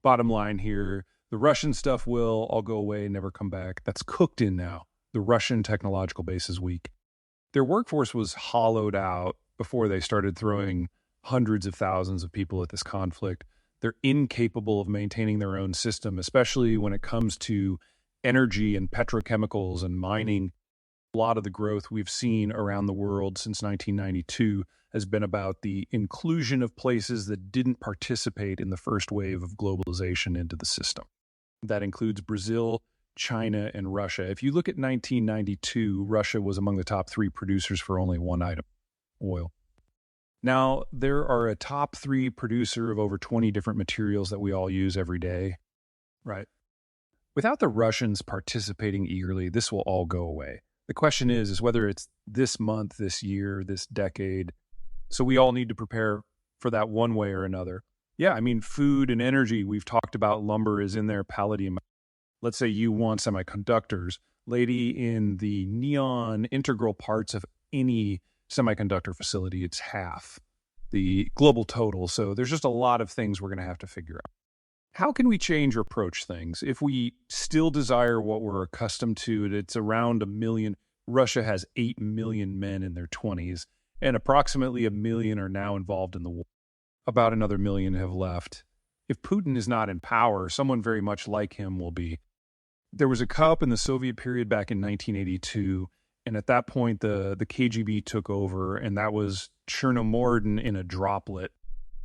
Bottom line here, the Russian stuff will all go away, never come back. That's cooked in now. The Russian technological base is weak. Their workforce was hollowed out before they started throwing hundreds of thousands of people at this conflict. They're incapable of maintaining their own system, especially when it comes to energy and petrochemicals and mining. A lot of the growth we've seen around the world since 1992 has been about the inclusion of places that didn't participate in the first wave of globalization into the system. That includes Brazil, China, and Russia. If you look at 1992, Russia was among the top 3 producers for only one item, oil. Now, there are a top 3 producer of over 20 different materials that we all use every day, right? Without the Russians participating eagerly, this will all go away. The question is whether it's this month, this year, this decade. So we all need to prepare for that one way or another. Yeah, I mean, food and energy, we've talked about lumber is in there, palladium. Let's say you want semiconductors. Lady, in the neon integral parts of any semiconductor facility, it's half the global total. So there's just a lot of things we're going to have to figure out. How can we change or approach things? If we still desire what we're accustomed to, it's around 1 million. Russia has 8 million men in their 20s, and approximately 1 million are now involved in the war. About another 1 million have left. If Putin is not in power, someone very much like him will be. There was a coup in the Soviet period back in 1982, and at that point, the KGB took over, and that was Chernomordin in a droplet.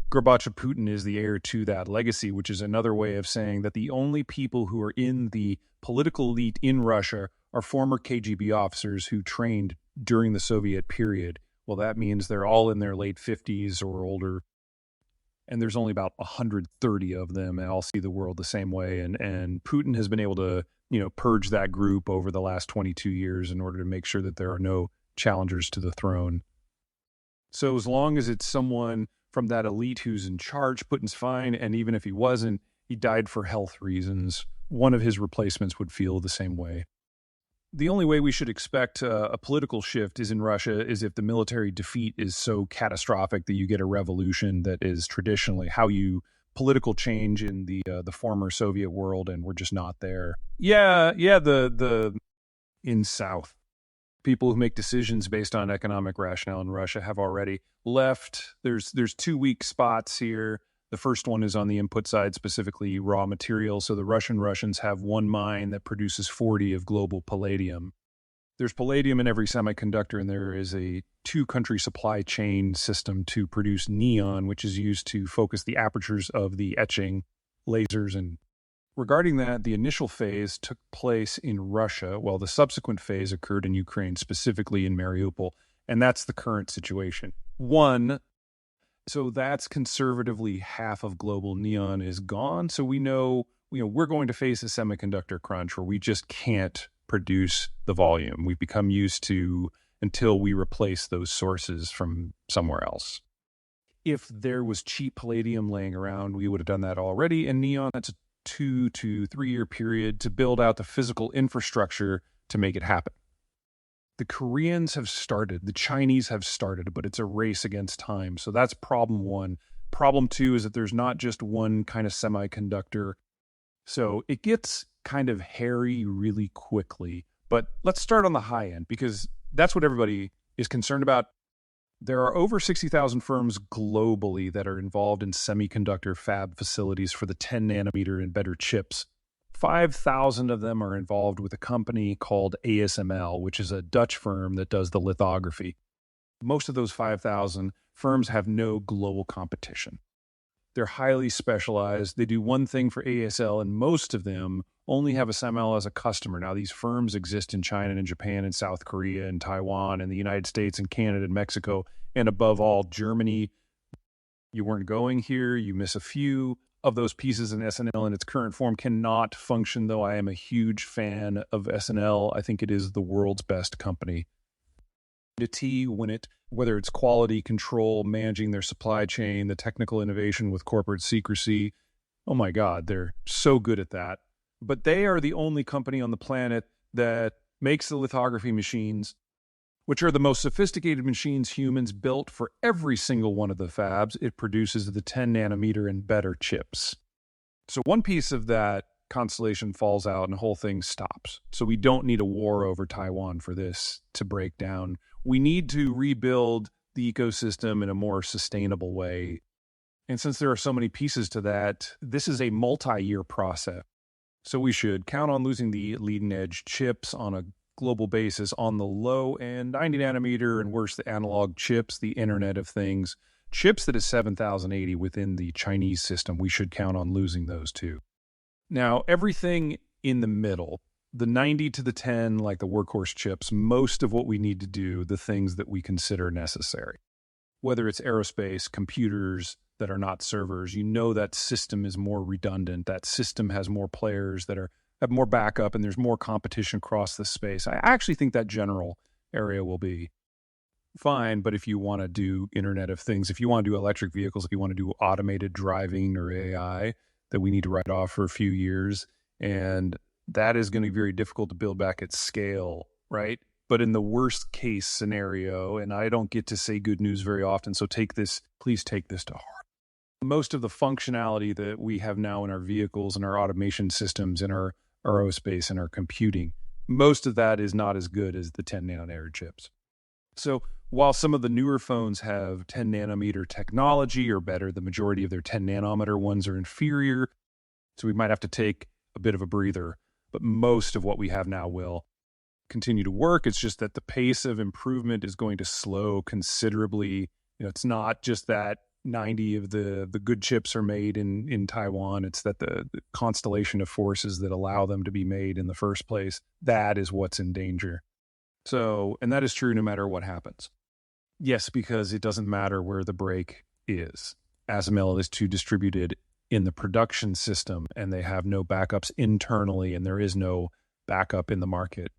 Gorbachev Putin is the heir to that legacy, which is another way of saying that the only people who are in the political elite in Russia are former KGB officers who trained during the Soviet period. Well, that means they're all in their late 50s or older, and there's only about 130 of them, and all see the world the same way. And Putin has been able to, purge that group over the last 22 years in order to make sure that there are no challengers to the throne. So as long as it's someone from that elite who's in charge, Putin's fine. And even if he wasn't, he died for health reasons. One of his replacements would feel the same way. The only way we should expect a political shift is in Russia is if the military defeat is so catastrophic that you get a revolution that is traditionally how you political change in the former Soviet world, and we're just not there. The in South. People who make decisions based on economic rationale in Russia have already left. There's 2 weak spots here. The first one is on the input side, specifically raw materials. So the Russians have one mine that produces 40 of global palladium. There's palladium in every semiconductor, and there is a 2-country supply chain system to produce neon, which is used to focus the apertures of the etching lasers. And regarding that, the initial phase took place in Russia, while the subsequent phase occurred in Ukraine, specifically in Mariupol. And that's the current situation. So that's conservatively half of global neon is gone. So we know, we're going to face a semiconductor crunch where we just can't produce the volume we've become used to until we replace those sources from somewhere else. If there was cheap palladium laying around, we would have done that already. And neon, that's a 2 to 3 year period to build out the physical infrastructure to make it happen. The Koreans have started, the Chinese have started, but it's a race against time. So that's problem 1. Problem 2 is that there's not just one kind of semiconductor. So it gets kind of hairy really quickly. But let's start on the high end, because that's what everybody is concerned about. There are over 60,000 firms globally that are involved in semiconductor fab facilities for the 10 nanometer and better chips. 5,000 of them are involved with a company called ASML, which is a Dutch firm that does the lithography. Most of those 5,000 firms have no global competition. They're highly specialized. They do one thing for ASL, and most of them only have ASML as a customer. Now, these firms exist in China and Japan and South Korea and Taiwan and the United States and Canada and Mexico, and above all, Germany. You weren't going here. You miss a few of those pieces, and SNL in its current form cannot function, though I am a huge fan of SNL. I think it is the world's best company. Whether it's quality control, managing their supply chain, the technical innovation with corporate secrecy, oh my God, they're so good at that. But they are the only company on the planet that makes the lithography machines, which are the most sophisticated machines humans built for every single one of the fabs. It produces the 10 nanometer and better chips. So one piece of that constellation falls out and the whole thing stops. So we don't need a war over Taiwan for this to break down. We need to rebuild the ecosystem in a more sustainable way. And since there are so many pieces to that, this is a multi-year process. So we should count on losing the leading edge chips on a global basis on the low end, 90 nanometer, and worse, the analog chips, the Internet of Things. Chips that is 7080 within the Chinese system, we should count on losing those too. Now, everything in the middle, the 90 to the 10, like the workhorse chips, most of what we need to do, the things that we consider necessary, whether it's aerospace, computers that are not servers, that system is more redundant. That system has more players that have more backup, and there's more competition across the space. I actually think that general area will be fine. But if you want to do Internet of Things, if you want to do electric vehicles, if you want to do automated driving or AI, that we need to write off for a few years. And that is going to be very difficult to build back at scale, right? But in the worst case scenario, and I don't get to say good news very often, so please take this to heart. Most of the functionality that we have now in our vehicles and our automation systems and our aerospace and our computing, most of that is not as good as the 10 nanometer chips. So while some of the newer phones have 10 nanometer technology or better, the majority of their 10 nanometer ones are inferior. So we might have to take a bit of a breather, but most of what we have now will continue to work. It's just that the pace of improvement is going to slow considerably. It's not just that 90 of the good chips are made in Taiwan. It's that the constellation of forces that allow them to be made in the first place, that is what's in danger. So, and that is true no matter what happens. Yes, because it doesn't matter where the break is. ASML is too distributed in the production system, and they have no backups internally, and there is no backup in the market.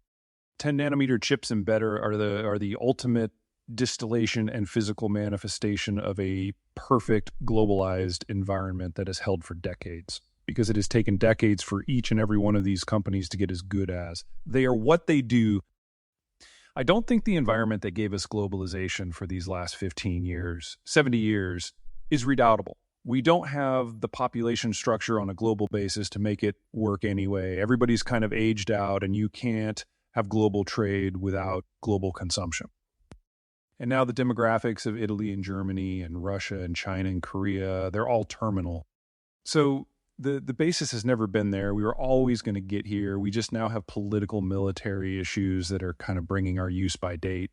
10 nanometer chips and better are the ultimate distillation and physical manifestation of a perfect globalized environment that has held for decades, because it has taken decades for each and every one of these companies to get as good as. They are what they do. I don't think the environment that gave us globalization for these last 15 years, 70 years, is redoubtable. We don't have the population structure on a global basis to make it work anyway. Everybody's kind of aged out, and you can't have global trade without global consumption. And now the demographics of Italy and Germany and Russia and China and Korea, they're all terminal. So the basis has never been there. We were always going to get here. We just now have political military issues that are kind of bringing our use by date.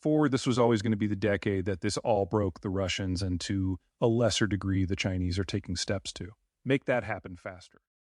This was always going to be the decade that this all broke the Russians, and to a lesser degree, the Chinese are taking steps to make that happen faster.